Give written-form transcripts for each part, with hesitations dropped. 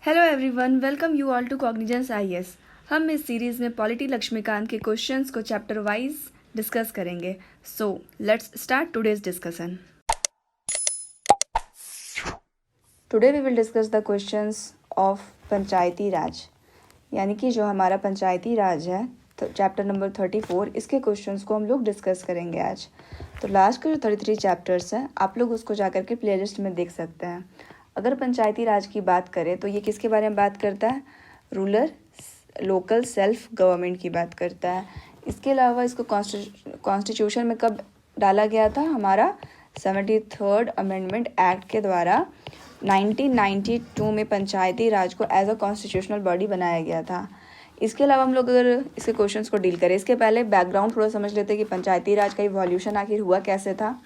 Hello everyone, welcome you all to cognizance IAS. हम इस series में पॉलिटी लक्ष्मीकांत के क्वेश्चंस को चैप्टर वाइज डिस्कस करेंगे। So let's start today's discussion. Today we will discuss the questions of Panchayati Raj, यानी कि जो हमारा पंचायती राज है तो चैप्टर नंबर 34, इसके क्वेश्चंस को हम लोग डिस्कस करेंगे आज। तो लास्ट के जो 33 चैप्टर्स हैं आप लोग उसको जाकर के प्लेलिस्ट में देख सकते हैं। अगर पंचायती राज की बात करें तो ये किसके बारे में बात करता है? रूरल लोकल सेल्फ गवर्नमेंट की बात करता है। इसके अलावा इसको कॉन्स्टिट्यूशन में कब डाला गया था? हमारा 73rd अमेंडमेंट एक्ट के द्वारा 1992 में पंचायती राज को एज अ कॉन्स्टिट्यूशनल बॉडी बनाया गया था। इसके अलावा हम लोग अगर इसके क्वेश्चंस को डील करें, इसके पहले बैकग्राउंड थोड़ा समझ लेते हैं कि पंचायती राज का इवोल्यूशन आखिर हुआ कैसे था।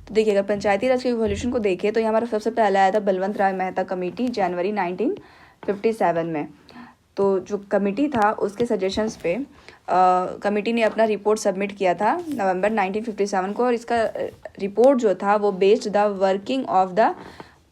तो देखिए, अगर पंचायती राज के इवोल्यूशन को देखें तो ये हमारा सबसे पहला आया था बलवंत राय मेहता कमेटी जनवरी 1957 में। तो जो कमेटी था उसके सजेशंस पे कमेटी ने अपना रिपोर्ट सबमिट किया था नवंबर 1957 को, और इसका रिपोर्ट जो था वो based the working of the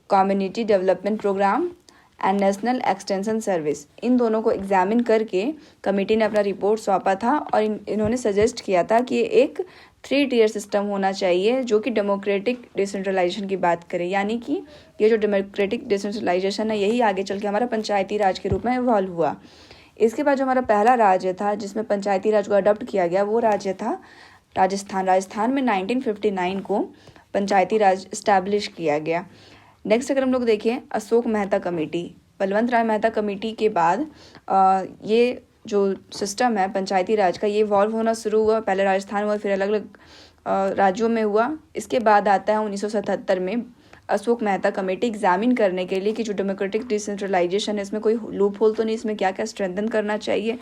community development programme and national extension service, इन दोनों को एग्जामिन करके कमेटी ने अपना रिपोर्ट सौंपा था। और इन्होंने सजेस्ट किया था कि एक 3 टियर सिस्टम होना चाहिए जो कि डेमोक्रेटिक डिसेंट्रलाइजेशन की बात करे, यानी कि ये जो डेमोक्रेटिक डिसेंट्रलाइजेशन है यही आगे चल के हमारा पंचायती राज के रूप में इवॉल्व हुआ। इसके बाद जो हमारा पहला राज्य था जिसमें पंचायती राज को अडॉप्ट किया गया वो राज्य था राजस्थान। राजस्थान में 1959 को पंचायती राज इस्टेब्लिश किया गया। नेक्स्ट अगर हम लोग देखें अशोक मेहता कमेटी, बलवंत राय मेहता कमेटी के बाद ये जो सिस्टम है पंचायती राज का ये इवॉल्व होना शुरू हुआ। पहले राजस्थान हुआ, फिर अलग अलग राज्यों में हुआ। इसके बाद आता है 1977 में अशोक मेहता कमेटी एग्जामिन करने के लिए कि जो डेमोक्रेटिक डिसेंट्रलाइजेशन है इसमें कोई लूप होल तो नहीं, इसमें क्या क्या स्ट्रेंथन करना चाहिए।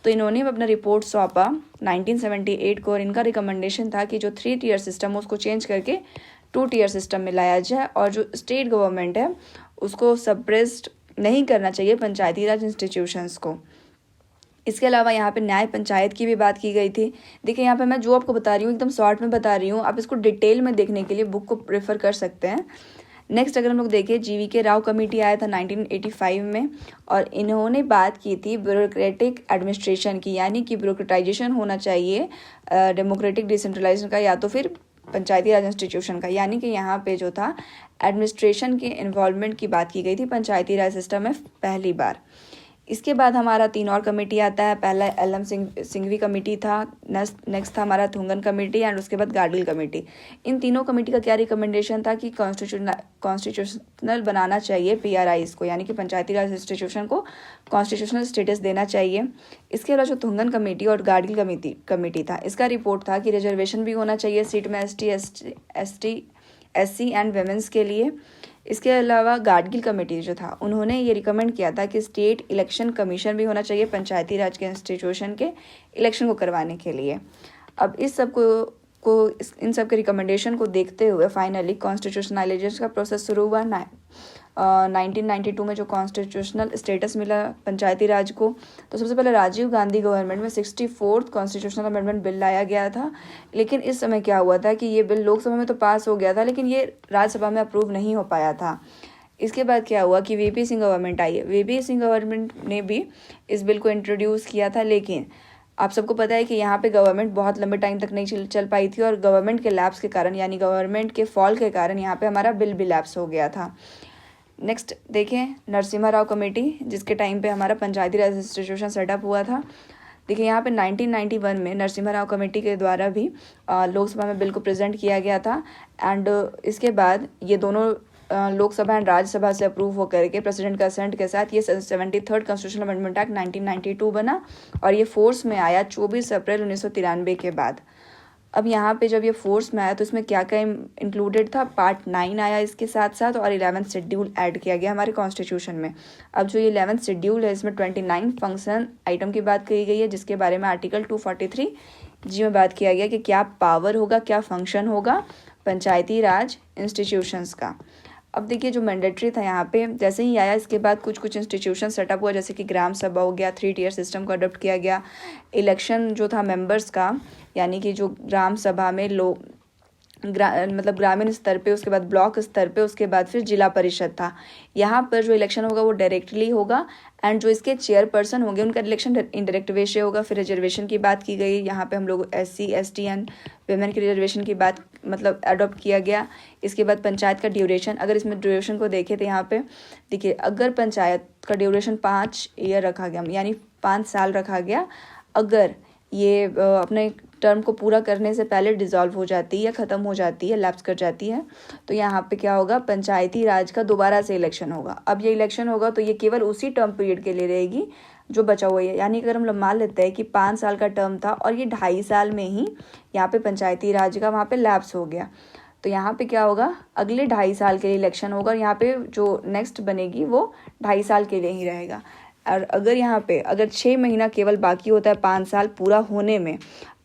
तो इन्होंने अपना रिपोर्ट सौंपा 1978 को, और इनका रिकमेंडेशन था कि जो 3 टियर सिस्टम है उसको चेंज करके 2 टियर सिस्टम में लाया जाए, और जो स्टेट गवर्नमेंट है उसको सप्रेस्ड नहीं करना चाहिए पंचायती राज इंस्टीट्यूशंस को। इसके अलावा यहाँ पे न्याय पंचायत की भी बात की गई थी। देखिए यहाँ पे मैं जो आपको बता रही हूँ एकदम शॉर्ट में बता रही हूँ, आप इसको डिटेल में देखने के लिए बुक को प्रेफर कर सकते हैं। नेक्स्ट अगर हम लोग देखें GVK राव कमेटी आया था 1985 में, और इन्होंने बात की थी ब्यूरोक्रेटिक एडमिनिस्ट्रेशन की, यानी कि ब्यूरोक्रेटाइजेशन होना चाहिए डेमोक्रेटिक डिसेंट्रलाइजेशन का या तो फिर पंचायती राज इंस्टीट्यूशन का, यानी कि यहाँ पे जो था एडमिनिस्ट्रेशन के इन्वॉल्वमेंट की बात की गई थी पंचायती राज सिस्टम में पहली बार। इसके बाद हमारा 3 और कमेटी आता है। पहला LM सिंघवी कमेटी था, नेक्स्ट था हमारा थुंगन कमेटी, एंड उसके बाद गाडगिल कमेटी। इन तीनों कमेटी का क्या रिकमेंडेशन था कि कॉन्स्टिट्यूशनल बनाना चाहिए PRIs को, यानी कि पंचायती राज इंस्टीट्यूशन को कॉन्स्टिट्यूशनल स्टेटस देना चाहिए। इसके अलावा जो थुंगन कमेटी और गाडगिल कमेटी था, इसका रिपोर्ट था कि रिजर्वेशन भी होना चाहिए सीट में ST SC एंड वेमेंस के लिए। इसके अलावा गाडगिल कमेटी जो था उन्होंने ये रिकमेंड किया था कि स्टेट इलेक्शन कमीशन भी होना चाहिए पंचायती राज के इंस्टीट्यूशन के इलेक्शन को करवाने के लिए। अब इस सब को इन सब के रिकमेंडेशन को देखते हुए फाइनली कॉन्स्टिट्यूशनलाइजेशन का प्रोसेस शुरू हुआ 1992 में, जो कॉन्स्टिट्यूशनल स्टेटस मिला पंचायती राज को। तो सबसे पहले राजीव गांधी गवर्नमेंट में 64th कॉन्स्टिट्यूशनल अमेंडमेंट बिल लाया गया था। लेकिन इस समय क्या हुआ था कि ये बिल लोकसभा में तो पास हो गया था, लेकिन ये राज्यसभा में अप्रूव नहीं हो पाया था। इसके बाद क्या हुआ कि VP सिंह गवर्नमेंट आई है। VP सिंह गवर्नमेंट ने भी इस बिल को इंट्रोड्यूस किया था, लेकिन आप सबको पता है कि यहाँ पे गवर्नमेंट बहुत लंबे टाइम तक नहीं चल पाई थी, और गवर्नमेंट के लैप्स के कारण, यानी गवर्नमेंट के फॉल के कारण यहाँ पे हमारा बिल भी लैप्स हो गया था। नेक्स्ट देखें नरसिम्हा राव कमेटी, जिसके टाइम पे हमारा पंचायती राज इंस्टीट्यूशन सेटअप हुआ था। देखिए यहाँ पे 1991 में नरसिम्हा राव कमेटी के द्वारा भी लोकसभा में बिल को प्रेजेंट किया गया था, एंड इसके बाद ये दोनों लोकसभा एंड राज्यसभा से अप्रूव होकर के प्रेसिडेंट कंसेंट के साथ ये 73rd कॉन्स्टिट्यूशनल अमेंडमेंट एक्ट 1992 बना, और ये फोर्स में आया 24 अप्रैल 1993 के बाद। अब यहाँ पे जब ये फोर्स में आया तो इसमें क्या क्या इंक्लूडेड था? पार्ट 9 आया इसके साथ साथ, और 11th शेड्यूल ऐड किया गया हमारे कॉन्स्टिट्यूशन में। अब जो ये 11th शेड्यूल है इसमें 29 फंक्शन आइटम की बात कही गई है, जिसके बारे में आर्टिकल 243G में बात किया गया कि क्या पावर होगा, क्या फंक्शन होगा पंचायती राज इंस्टीट्यूशंस का। अब देखिए जो मैंडेटरी था यहाँ पे जैसे ही आया, इसके बाद कुछ इंस्टीट्यूशन सेटअप हुआ, जैसे कि ग्राम सभा हो गया, 3 टियर सिस्टम को अडॉप्ट किया गया। इलेक्शन जो था मेंबर्स का, यानी कि जो ग्राम सभा में मतलब ग्रामीण स्तर पे, उसके बाद ब्लॉक स्तर पे, उसके बाद फिर जिला परिषद था। यहाँ पर जो इलेक्शन होगा वो डायरेक्टली होगा एंड जो इसके चेयरपर्सन होंगे उनका इलेक्शन इनडायरेक्ट वे से होगा। फिर रिजर्वेशन की बात की गई, यहाँ पे हम लोग SC ST एंड वेमेन की रिजर्वेशन की बात मतलब अडॉप्ट किया गया। इसके बाद पंचायत का ड्यूरेशन, अगर इसमें ड्यूरेशन को देखें तो यहाँ पे देखिए, अगर पंचायत का ड्यूरेशन 5 ईयर रखा गया, यानी 5 साल रखा गया, अगर ये अपने टर्म को पूरा करने से पहले डिसॉल्व हो जाती है या ख़त्म हो जाती है, लैप्स कर जाती है, तो यहाँ पे क्या होगा, पंचायती राज का दोबारा से इलेक्शन होगा। अब ये इलेक्शन होगा तो ये केवल उसी टर्म पीरियड के लिए रहेगी जो बचा हुआ है। यानी अगर हम लोग मान लेते हैं कि 5 साल का टर्म था और ये 2.5 साल में ही यहाँ पे पंचायती राज का वहाँ पे लैप्स हो गया, तो यहाँ पे क्या होगा, अगले 2.5 साल के लिए इलेक्शन होगा और यहाँ पे जो नेक्स्ट बनेगी वो 2.5 साल के लिए ही रहेगा। और अगर यहाँ पे अगर 6 महीना केवल बाकी होता है 5 साल पूरा होने में,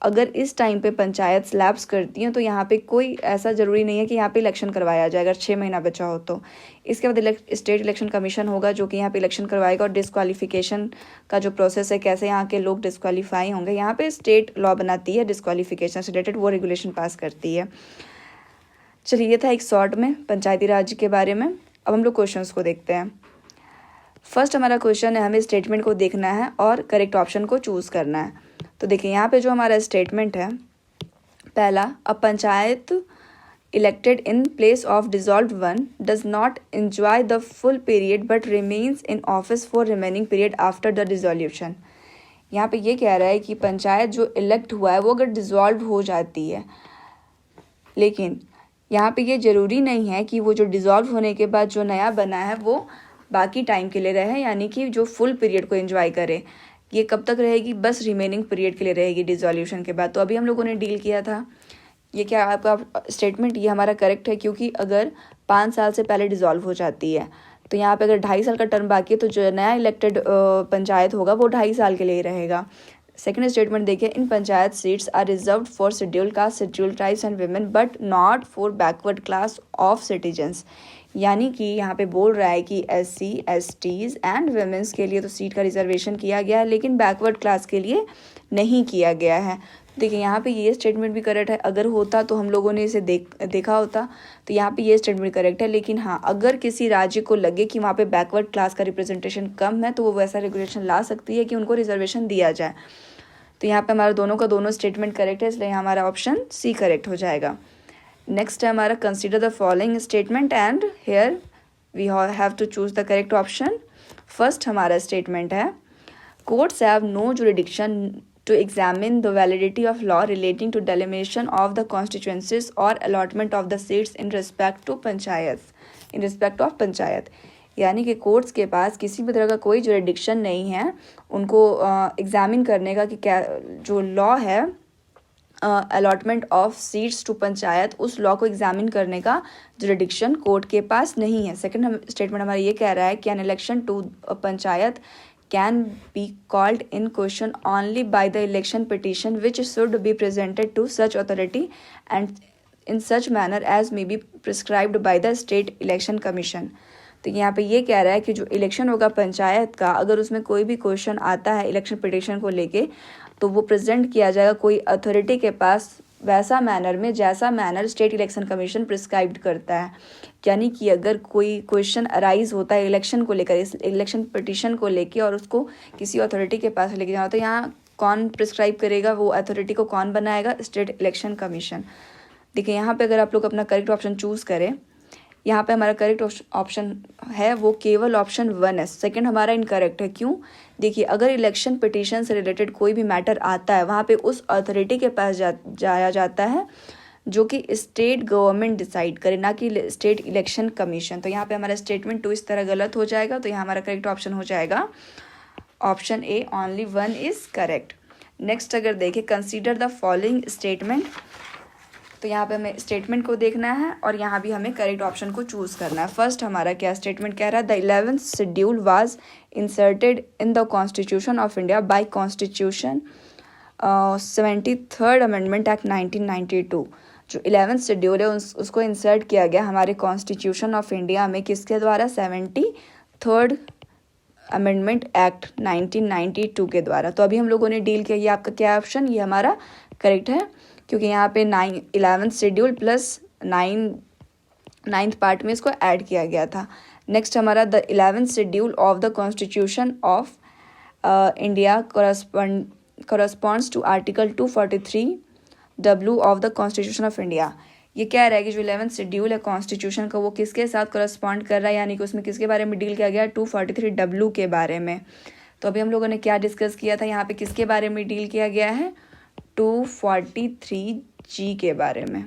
अगर इस टाइम पे पंचायत स्लैब्स करती हैं तो यहाँ पे कोई ऐसा ज़रूरी नहीं है कि यहाँ पे इलेक्शन करवाया जाए अगर 6 महीना बचा हो तो। इसके बाद स्टेट इलेक्शन कमीशन होगा जो कि यहाँ पे इलेक्शन करवाएगा। और डिस्क्वालिफिकेशन का जो प्रोसेस है, कैसे यहाँ के लोग डिस्क्वालीफाई होंगे, यहाँ पे स्टेट लॉ बनाती है डिस्क्वालिफिकेशन से रिलेटेड, वो रेगुलेशन पास करती है। चलिए, ये था एक शॉर्ट में पंचायती राज के बारे में। अब हम लोग क्वेश्चंस को देखते हैं। फर्स्ट हमारा क्वेश्चन है, हमें स्टेटमेंट को देखना है और करेक्ट ऑप्शन को चूज़ करना है। तो देखिए, यहाँ पे जो हमारा स्टेटमेंट है, पहला, a panchayat elected in place of dissolved one does not enjoy the full period but remains in office for remaining period after the dissolution. यहाँ पे ये कह रहा है कि पंचायत जो इलेक्ट हुआ है वो अगर डिसॉल्व हो जाती है, लेकिन यहाँ पे ये ज़रूरी नहीं है कि वो जो डिसॉल्व होने के बाद जो नया बना है वो बाकी टाइम के लिए रहे, यानी कि जो फुल पीरियड को एंजॉय करे। ये कब तक रहेगी, बस रिमेनिंग पीरियड के लिए रहेगी डिसॉल्यूशन के बाद। तो अभी हम लोगों ने डील किया था, ये क्या आपका स्टेटमेंट, ये हमारा करेक्ट है, क्योंकि अगर 5 साल से पहले डिसॉल्व हो जाती है तो यहाँ पे अगर 2.5 साल का टर्म बाकी है तो जो नया इलेक्टेड पंचायत होगा वो 2.5 साल के लिए ही रहेगा। सेकंड स्टेटमेंट देखिए, in panchayat seats are reserved for scheduled caste, scheduled tribes and women but not for backward class of citizens. यानी कि यहाँ पे बोल रहा है कि SC STs एंड वुमेन्स के लिए तो सीट का रिजर्वेशन किया गया है, लेकिन बैकवर्ड क्लास के लिए नहीं किया गया है। देखिए, यहाँ पे ये स्टेटमेंट भी करेक्ट है। अगर होता तो हम लोगों ने इसे देखा होता, तो यहाँ पे ये स्टेटमेंट करेक्ट है। लेकिन हाँ, अगर किसी राज्य को लगे कि वहाँ पे बैकवर्ड क्लास का रिप्रेजेंटेशन कम है तो वो वैसा रेगुलेशन ला सकती है कि उनको रिजर्वेशन दिया जाए। तो यहाँ पे हमारा दोनों का दोनों स्टेटमेंट करेक्ट है, इसलिए हमारा ऑप्शन C करेक्ट हो जाएगा। नेक्स्ट है हमारा, consider the following statement and here we have to choose the correct option. First हमारा स्टेटमेंट है, courts have no jurisdiction to examine the validity of law relating to delimitation of the constituencies और allotment of the seats in respect of panchayat. यानी कि courts के पास किसी भी तरह का कोई जुरिडिक्शन नहीं है उनको एग्जामिन करने का कि क्या जो लॉ है allotment of seats to panchayat, उस लॉ को एग्जामिन करने का जुरिडिक्शन कोर्ट के पास नहीं है। सेकंड स्टेटमेंट हमारा ये कह रहा है कि an election to panchayat can be called in question only by the election petition which should be presented to such authority and in such manner as may be prescribed by the state election commission. तो यहाँ पे ये कह रहा है कि जो election होगा पंचायत का, अगर उसमें कोई भी क्वेश्चन आता है इलेक्शन पिटिशन को लेके, तो वो प्रेजेंट किया जाएगा कोई अथॉरिटी के पास वैसा मैनर में जैसा manner state election commission prescribed करता है। यानी कि अगर कोई क्वेश्चन अराइज होता है इलेक्शन को लेकर, इस इलेक्शन पिटिशन को लेके, और उसको किसी अथॉरिटी के पास लेके जाना, तो यहाँ कौन प्रिस्क्राइब करेगा, वो अथॉरिटी को कौन बनाएगा, स्टेट इलेक्शन कमीशन। देखिए, यहाँ पे अगर आप लोग अपना करेक्ट ऑप्शन चूज़ करें, यहाँ पे हमारा करेक्ट ऑप्शन है वो केवल ऑप्शन 1 है। सेकंड हमारा इनकरेक्ट है। क्यों? देखिए, अगर इलेक्शन पिटीशन से रिलेटेड कोई भी मैटर आता है, वहाँ पे उस अथॉरिटी के पास जाया जाता है जो कि स्टेट गवर्नमेंट डिसाइड करे, ना कि स्टेट इलेक्शन कमीशन। तो यहाँ पे हमारा स्टेटमेंट 2 इस तरह गलत हो जाएगा। तो यहाँ हमारा करेक्ट ऑप्शन हो जाएगा option A, only 1 is correct. Next अगर देखें, कंसीडर द फॉलोइंग स्टेटमेंट, तो यहाँ पे हमें स्टेटमेंट को देखना है और यहाँ भी हमें करेक्ट ऑप्शन को चूज़ करना है। फर्स्ट हमारा क्या स्टेटमेंट कह रहा है, the 11th schedule was inserted in the constitution of India by constitution 73rd amendment act 1992। जो 11th शेड्यूल है उसको इंसर्ट किया गया हमारे कॉन्स्टिट्यूशन ऑफ इंडिया में, किसके द्वारा, 73rd अमेंडमेंट एक्ट 1992 के द्वारा। तो अभी हम लोगों ने डील किया, ये आपका क्या ऑप्शन, ये हमारा करेक्ट है। क्योंकि यहाँ पे 11th schedule plus 9th part में इसको ऐड किया गया था। नेक्स्ट हमारा the 11th schedule of the constitution of India corresponds to article 243W of the constitution of India. ये कह रहा है कि जो 11th शेड्यूल है कॉन्स्टिट्यूशन का वो किसके साथ करस्पॉन्ड कर रहा है, यानी कि उसमें किसके बारे में डील किया गया, 243W के बारे में। तो अभी हम लोगों ने क्या डिस्कस किया था, यहाँ पे किसके बारे में डील किया गया है, 243G के बारे में।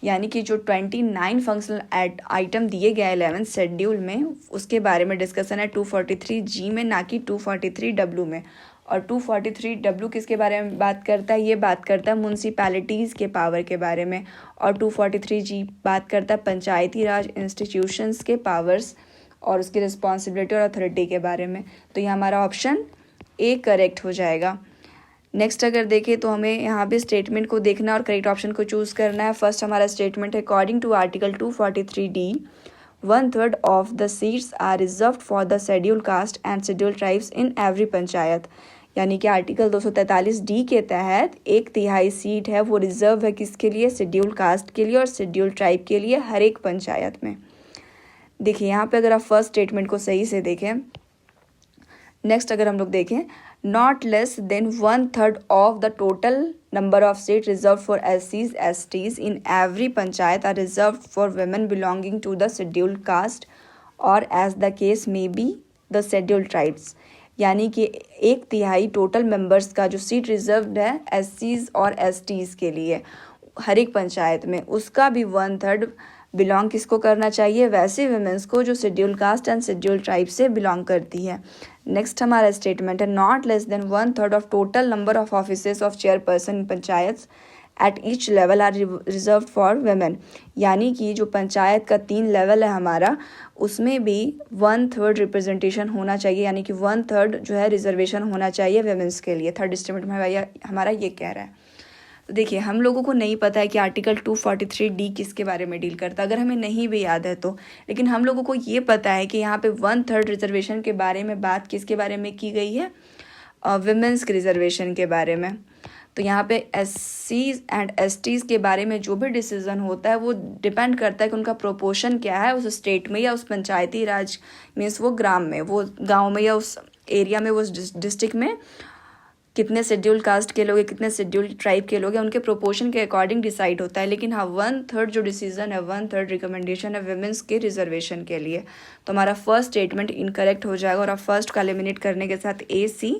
यानी कि जो 29 फंक्शनल आइटम दिए गए 11th शेड्यूल में उसके बारे में डिस्कशन है 243G में, ना कि 243W में। और 243W किसके बारे में बात करता है, ये बात करता है म्यूनसिपैलिटीज़ के पावर के बारे में। और 243G बात करता है पंचायती राज इंस्टीट्यूशंस के पावर्स और उसकी रिस्पॉन्सिबिलिटी और अथॉरिटी के बारे में। तो ये हमारा ऑप्शन ए करेक्ट हो जाएगा। नेक्स्ट अगर देखें तो हमें यहाँ पे स्टेटमेंट को देखना और करेक्ट ऑप्शन को चूज़ करना है। फर्स्ट हमारा स्टेटमेंट है according to article 243D 1/3 of the seats are reserved for the schedule caste and schedule tribes in every panchayat. यानी कि आर्टिकल 243D के तहत 1/3 सीट है वो रिजर्व है किसके लिए, शेड्यूल कास्ट के लिए और शेड्यूल ट्राइब के लिए हर एक पंचायत में। देखिए यहाँ पे अगर आप फर्स्ट स्टेटमेंट को सही से देखें, नेक्स्ट अगर हम लोग देखें not less than 1/3 of the total number of seats reserved for SCs, STs in every panchayat are reserved for women belonging to the scheduled caste or as the case may be the scheduled tribes। यानी कि 1/3 total members का जो seat reserved है SCs और STs के लिए हर एक पंचायत में, उसका भी 1/3 बिलोंग किसको करना चाहिए, वैसे वुमेंस को जो schedule caste and schedule tribe से बिलोंग करती है। नेक्स्ट हमारा स्टेटमेंट है not less than 1/3 of total number of offices of chairperson in panchayat at each level are reserve for women. यानी कि जो पंचायत का 3 लेवल है हमारा, उसमें भी 1/3 रिप्रेजेंटेशन होना चाहिए, यानी कि 1/3 जो है रिजर्वेशन होना चाहिए वेमेंस के लिए। थर्ड स्टेटमेंट में हमारा ये कह रहा है। तो देखिए हम लोगों को नहीं पता है कि आर्टिकल 243D किसके बारे में डील करता है, अगर हमें नहीं भी याद है तो, लेकिन हम लोगों को ये पता है कि यहाँ पे 1/3 रिजर्वेशन के बारे में बात किसके बारे में की गई है, विमेंस के रिजर्वेशन के बारे में। तो यहाँ पे SCs एंड STs के बारे में जो भी डिसीजन होता है वो डिपेंड करता है कि उनका प्रोपोर्शन क्या है उस स्टेट में या उस पंचायती राज मीन्स वो ग्राम में, वो गाँव में या उस एरिया में, वो डिस्ट्रिक्ट में कितने शेड्यूल कास्ट के लोग हैं, कितने शेड्यूल ट्राइब के लोग हैं, उनके प्रोपोर्शन के अकॉर्डिंग डिसाइड होता है। लेकिन हाँ 1/3 जो डिसीजन है, 1/3 रिकमेंडेशन है विमेंस के रिजर्वेशन के लिए। तो हमारा फर्स्ट स्टेटमेंट इनकरेक्ट हो जाएगा और आप फर्स्ट का एलिमिनेट करने के साथ A, C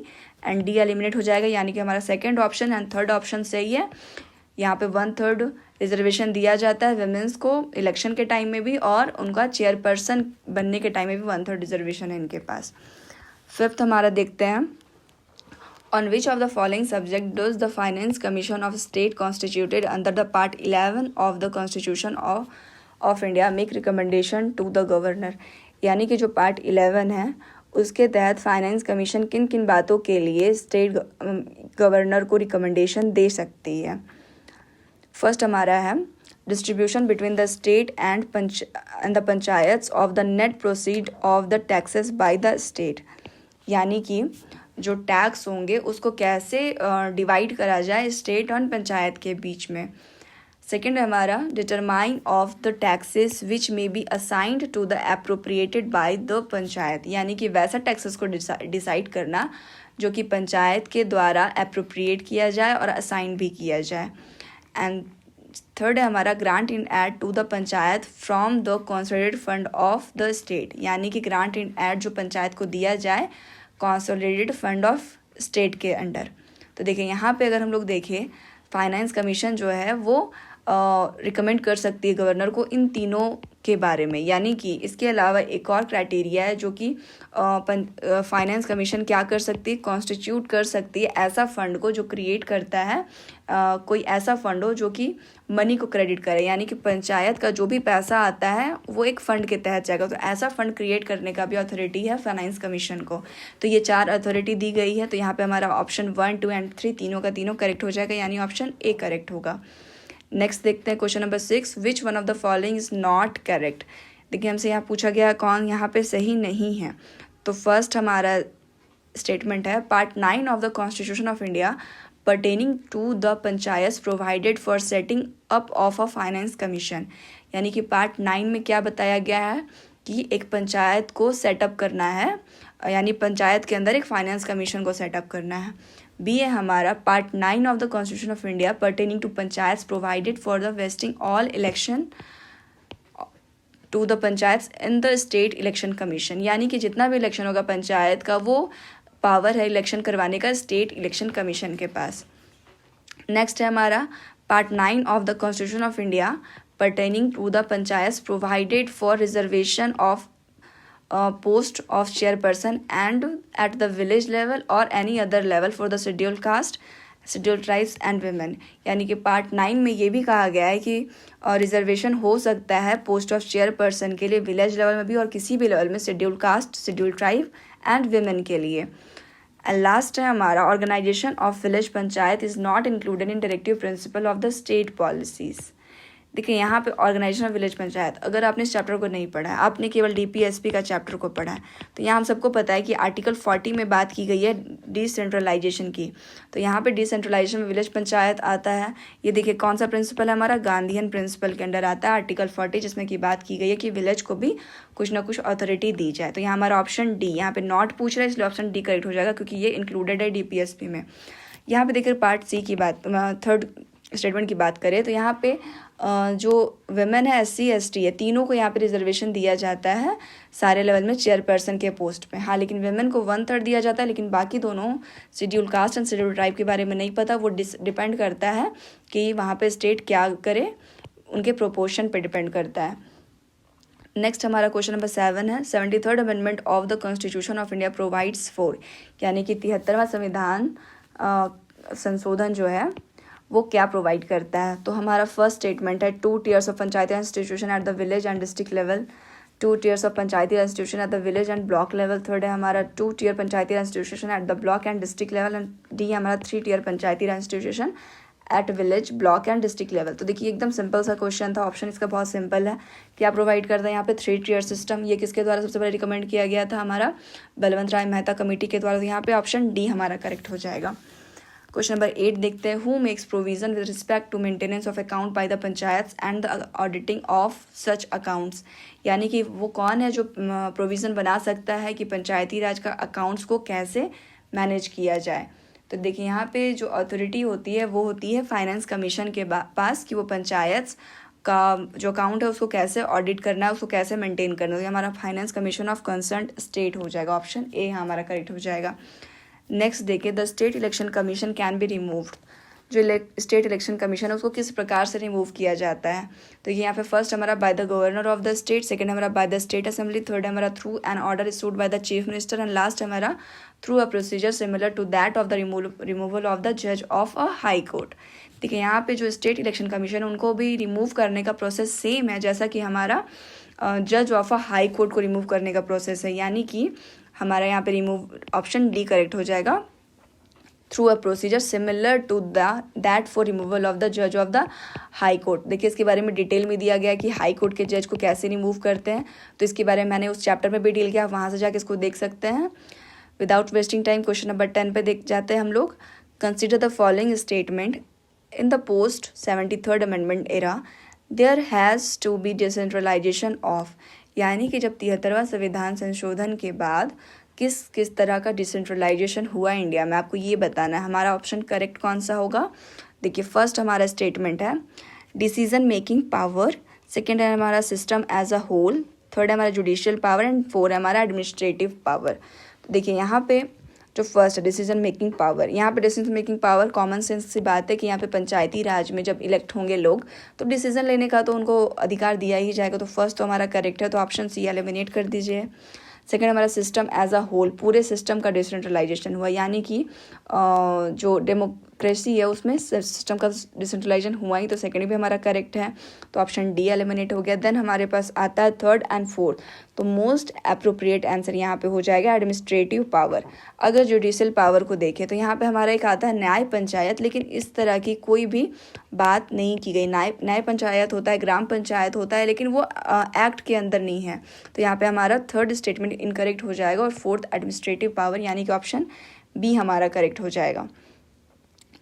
and D eliminate हो जाएगा, यानी कि हमारा second option and third option सही है। यहाँ पे 1/3 रिजर्वेशन दिया जाता है विमेंस को इलेक्शन के टाइम में भी, और उनका चेयरपर्सन बनने के टाइम में भी 1/3 रिजर्वेशन है इनके पास। फिफ्थ हमारा देखते हैं On which of the following subject does the Finance Commission of State constituted under the Part 11 of the Constitution of India make recommendation to the Governor। यानी कि जो Part 11 है उसके तहत फाइनेंस कमीशन किन किन बातों के लिए स्टेट गवर्नर को रिकमेंडेशन दे सकती है। फर्स्ट हमारा है distribution between the state and the panchayats of the net proceed of the taxes bye the state. यानी कि जो टैक्स होंगे उसको कैसे डिवाइड करा जाए स्टेट और पंचायत के बीच में। सेकेंड है हमारा determine of the taxes which may be assigned to the appropriated by the panchayat. यानी कि वैसा टैक्सेस को डिसाइड करना जो कि पंचायत के द्वारा अप्रोप्रिएट किया जाए और असाइन भी किया जाए। एंड थर्ड है हमारा grant in aid to the panchayat from the consolidated fund of the state. यानी कि ग्रांट इन एड जो पंचायत को दिया जाए कंसोलिडेटेड फंड ऑफ स्टेट के अंडर। तो देखिए यहाँ पे अगर हम लोग देखें फाइनेंस कमीशन जो है वो रिकमेंड कर सकती है गवर्नर को इन तीनों के बारे में। यानी कि इसके अलावा एक और क्राइटेरिया है जो कि फाइनेंस कमीशन क्या कर सकती है, कॉन्स्टिट्यूट कर सकती है ऐसा फंड को जो क्रिएट करता है कोई ऐसा फंड हो जो कि मनी को क्रेडिट करे। यानी कि पंचायत का जो भी पैसा आता है वो एक फ़ंड के तहत जाएगा। तो ऐसा फंड क्रिएट करने का भी अथॉरिटी है फाइनेंस कमीशन को। तो ये 4 अथॉरिटी दी गई है। तो यहाँ पे हमारा ऑप्शन 1, 2 एंड 3 तीनों का तीनों करेक्ट हो जाएगा, यानी ऑप्शन ए करेक्ट होगा। नेक्स्ट देखते हैं question number 6, which one of the following is not correct. देखिए हमसे यहाँ पूछा गया कौन यहाँ पे सही नहीं है। तो फर्स्ट हमारा स्टेटमेंट है part 9 of the constitution of India pertaining to the panchayats provided for setting up of a finance commission। यानी कि पार्ट 9 में क्या बताया गया है कि एक पंचायत को सेटअप करना है, यानी पंचायत के अंदर एक फाइनेंस कमीशन को सेटअप करना है। बी है हमारा part 9 of the constitution of India pertaining to panchayat provided for the vesting all election to the panchayat in the state election commission. यानी कि जितना भी इलेक्शन होगा पंचायत का वो पावर है इलेक्शन करवाने का स्टेट इलेक्शन कमीशन के पास। नेक्स्ट है हमारा part 9 of the constitution of India pertaining to the panchayats provided for reservation of post of chairperson and at the village level or any other level for the scheduled caste, scheduled tribes and women। यानी कि part 9 में ये भी कहा गया है कि reservation हो सकता है पोस्ट ऑफ चेयरपर्सन के लिए विलेज लेवल में भी और किसी भी लेवल में scheduled caste, scheduled tribe and women के लिए। एंड लास्ट है हमारा organisation of village panchayat is not included in directive principle of the state policies. देखिए यहाँ पे ऑर्गेनाइजेशन ऑफ विलेज पंचायत, अगर आपने इस चैप्टर को नहीं पढ़ा है, आपने केवल डीपीएसपी का चैप्टर को पढ़ा है, तो यहाँ हम सबको पता है कि आर्टिकल 40 में बात की गई है डिसेंट्रलाइजेशन की। तो यहाँ पे डिसेंट्रलाइजेशन में विलेज पंचायत आता है। ये देखिए कौन सा प्रिंसिपल है हमारा, गांधीयन प्रिंसिपल के अंडर आता है आर्टिकल 40, जिसमें की बात की गई है कि विलेज को भी कुछ ना कुछ अथॉरिटी दी जाए। तो यहाँ हमारा ऑप्शन डी, यहाँ पे नॉट पूछ रहा है इसलिए ऑप्शन डी करेक्ट हो जाएगा क्योंकि ये इंक्लूडेड है डीपीएसपी में। यहाँ पे देखिए पार्ट सी की बात, थर्ड स्टेटमेंट की बात करें तो यहाँ पे जो वेमेन है, SC ST है, तीनों को यहाँ पे रिजर्वेशन दिया जाता है सारे लेवल में चेयरपर्सन के पोस्ट पे। हाँ, लेकिन वेमेन को 1/3 दिया जाता है, लेकिन बाकी दोनों schedule caste and schedule tribe के बारे में नहीं पता। वो डिपेंड करता है कि वहाँ पे स्टेट क्या करे, उनके प्रोपोर्शन पे डिपेंड करता है। नेक्स्ट हमारा क्वेश्चन नंबर 7 है 73rd amendment of the constitution of India provides for, यानी कि 73वां संविधान संशोधन जो है वो क्या प्रोवाइड करता है। तो हमारा फर्स्ट स्टेटमेंट है 2 tiers of Panchayati institution at the village and district level, 2 tiers of Panchayati institution at the village and block level. Third है हमारा 2 tier Panchayati institution at the block and district level. And D हमारा 3 tier Panchayati institution at village, block and district level. तो देखिए एकदम simple सा question था, option इसका बहुत सिंपल है। क्या प्रोवाइड करता है यहाँ पे 3 tier सिस्टम। ये किसके द्वारा सबसे पहले रिकमेंड किया गया था, हमारा बलवंत राय मेहता कमेटी के द्वारा। तो यहाँ पे ऑप्शन डी हमारा करेक्ट हो जाएगा। क्वेश्चन नंबर 8 देखते हैं, who makes provision with respect to maintenance of account by the panchayat and the auditing of such accounts. यानी कि वो कौन है जो प्रोविज़न बना सकता है कि पंचायती राज का अकाउंट्स को कैसे मैनेज किया जाए। तो देखिए यहाँ पे जो अथॉरिटी होती है वो होती है फाइनेंस कमीशन के पास, कि वो पंचायत का जो अकाउंट है उसको कैसे ऑडिट करना है, उसको कैसे मेंटेन करना है। तो हमारा finance commission of concern state हो जाएगा, ऑप्शन ए हमारा करेक्ट हो जाएगा। नेक्स्ट देखिए, the state election commission can be removed. जो स्टेट इलेक्शन कमीशन है उसको किस प्रकार से रिमूव किया जाता है। तो यहाँ पे फर्स्ट हमारा by the governor of the state, second हमारा by the state assembly, third हमारा through an order issued by the chief minister, and last हमारा through a procedure similar to that of the removal of the जज of a high court. देखिए यहाँ पे जो state election commission है उनको भी रिमूव करने का प्रोसेस सेम है जैसा कि हमारा जज ऑफ अ हाई कोर्ट को रिमूव करने का प्रोसेस है। यानी कि हमारा यहाँ पे रिमूव ऑप्शन डी करेक्ट हो जाएगा, through a procedure similar to that for removal of the जज ऑफ द हाई कोर्ट। देखिए इसके बारे में डिटेल में दिया गया है कि हाई कोर्ट के जज को कैसे रिमूव करते हैं। तो इसके बारे में मैंने उस चैप्टर में भी डील किया, वहाँ से जाके इसको देख सकते हैं। Without wasting time question number 10 पे देख जाते हैं हम लोग। Consider the following statement, in the post 73rd amendment era there has to be decentralisation of. यानी कि जब 73वां संविधान संशोधन के बाद किस किस तरह का डिसेंट्रलाइजेशन हुआ इंडिया में, आपको ये बताना है। हमारा ऑप्शन करेक्ट कौन सा होगा। देखिए फर्स्ट हमारा स्टेटमेंट है डिसीजन मेकिंग पावर, सेकेंड है हमारा system as a whole, third है हमारा जुडिशियल पावर, एंड फोर है हमारा एडमिनिस्ट्रेटिव पावर। देखिए यहाँ पे जो फर्स्ट है डिसीजन मेकिंग पावर, यहाँ पे decision making power common sense की बात है कि यहाँ पे पंचायती राज में जब इलेक्ट होंगे लोग तो डिसीजन लेने का तो उनको अधिकार दिया ही जाएगा। तो फर्स्ट तो हमारा करेक्ट है, तो ऑप्शन सी एलिमिनेट कर दीजिए। सेकेंड हमारा सिस्टम एज अ होल, पूरे सिस्टम का डिसेंट्रलाइजेशन हुआ, यानी कि जो डेमोक्रेसी है उसमें सिस्टम का डिसेंट्रलाइजेशन हुआ ही, तो सेकेंड भी हमारा करेक्ट है, तो ऑप्शन डी एलिमिनेट हो गया। देन हमारे पास आता है थर्ड एंड फोर्थ, तो मोस्ट अप्रोप्रिएट आंसर यहाँ पे हो जाएगा एडमिनिस्ट्रेटिव पावर। अगर जुडिशियल पावर को देखें तो यहाँ पे हमारा एक आता है न्याय पंचायत, लेकिन इस तरह की कोई भी बात नहीं की गई। न्याय पंचायत होता है, ग्राम पंचायत होता है, लेकिन वो एक्ट के अंदर नहीं है। तो यहाँ पे हमारा थर्ड स्टेटमेंट इनकरेक्ट हो जाएगा और फोर्थ एडमिनिस्ट्रेटिव पावर, यानी कि ऑप्शन बी हमारा करेक्ट हो जाएगा।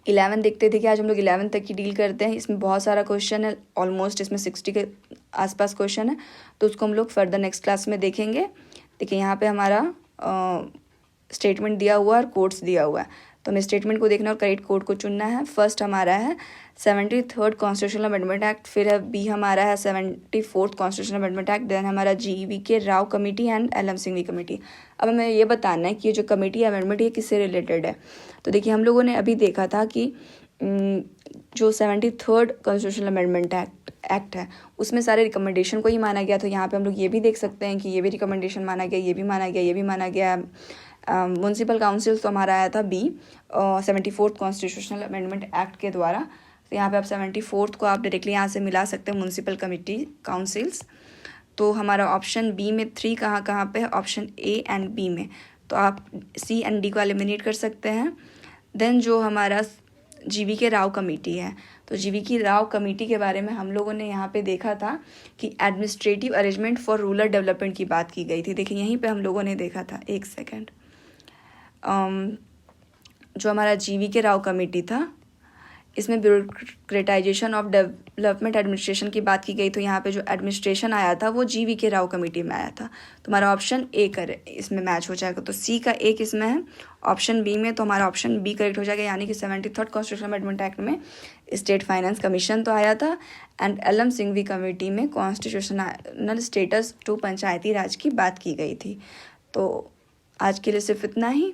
11 देखते थे कि आज हम लोग 11 तक की डील करते हैं। इसमें बहुत सारा क्वेश्चन है, ऑलमोस्ट इसमें 60 के आसपास क्वेश्चन है, तो उसको हम लोग फर्दर नेक्स्ट क्लास में देखेंगे। देखिए यहाँ पे हमारा स्टेटमेंट दिया हुआ है और कोड्स दिया हुआ है, तो हमें स्टेटमेंट को देखना और करेक्ट कोड को चुनना है। फर्स्ट हमारा है 73rd कॉन्स्टिट्यूशनल अमेंडमेंट एक्ट, फिर है बी हमारा है 74th constitutional amendment act, then हमारा GV राव कमेटी एंड LM सिंघवी कमेटी। अब हमें ये बताना है कि ये जो कमेटी अमेंडमेंट ये किससे रिलेटेड है। तो देखिए हम लोगों ने अभी देखा था कि जो 73rd कॉन्स्टिट्यूशनल अमेंडमेंट एक्ट है उसमें सारे रिकमेंडेशन को ही माना गया। तो यहाँ पे हम लोग ये भी देख सकते हैं कि ये भी रिकमेंडेशन माना गया, ये भी माना गया, ये भी माना गया। म्यूनसिपल काउंसिल तो हमारा आया था B 74th constitutional amendment act के द्वारा। तो यहाँ पे आप 74th को आप डायरेक्टली यहाँ से मिला सकते हैं, म्यूनसिपल कमिटी काउंसिल्स। तो हमारा ऑप्शन बी में 3 कहाँ कहाँ पे है, ऑप्शन ए एंड बी में, तो आप सी एंड डी को एलिमिनेट कर सकते हैं। देन जो हमारा GV राव कमेटी है, तो GV राव कमेटी के बारे में हम लोगों ने यहाँ पे देखा था कि administrative arrangement for rural development की बात की गई थी। देखिए यहीं पे हम लोगों ने देखा था, एक सेकेंड, जो हमारा GV राव कमेटी था इसमें ब्यूरोक्रेटाइजेशन ऑफ डेवलपमेंट एडमिनिस्ट्रेशन की बात की गई। तो यहाँ पे जो एडमिनिस्ट्रेशन आया था वो GV राव कमेटी में आया था। तो हमारा ऑप्शन ए इसमें मैच हो जाएगा, तो सी का एक इसमें है। ऑप्शन बी में तो हमारा ऑप्शन बी करेक्ट हो जाएगा, यानी कि 73rd कॉन्स्टिट्यूशनल अमेंडमेंट एक्ट में स्टेट फाइनेंस कमीशन तो आया था एंड LM सिंघवी कमेटी में कॉन्स्टिट्यूशनल स्टेटस टू पंचायती राज की बात की गई थी। तो आज के लिए सिर्फ इतना ही।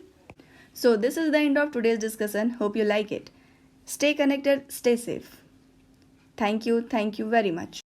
So this is the end of today's discussion, hope you like it. Stay connected, stay safe. Thank you very much.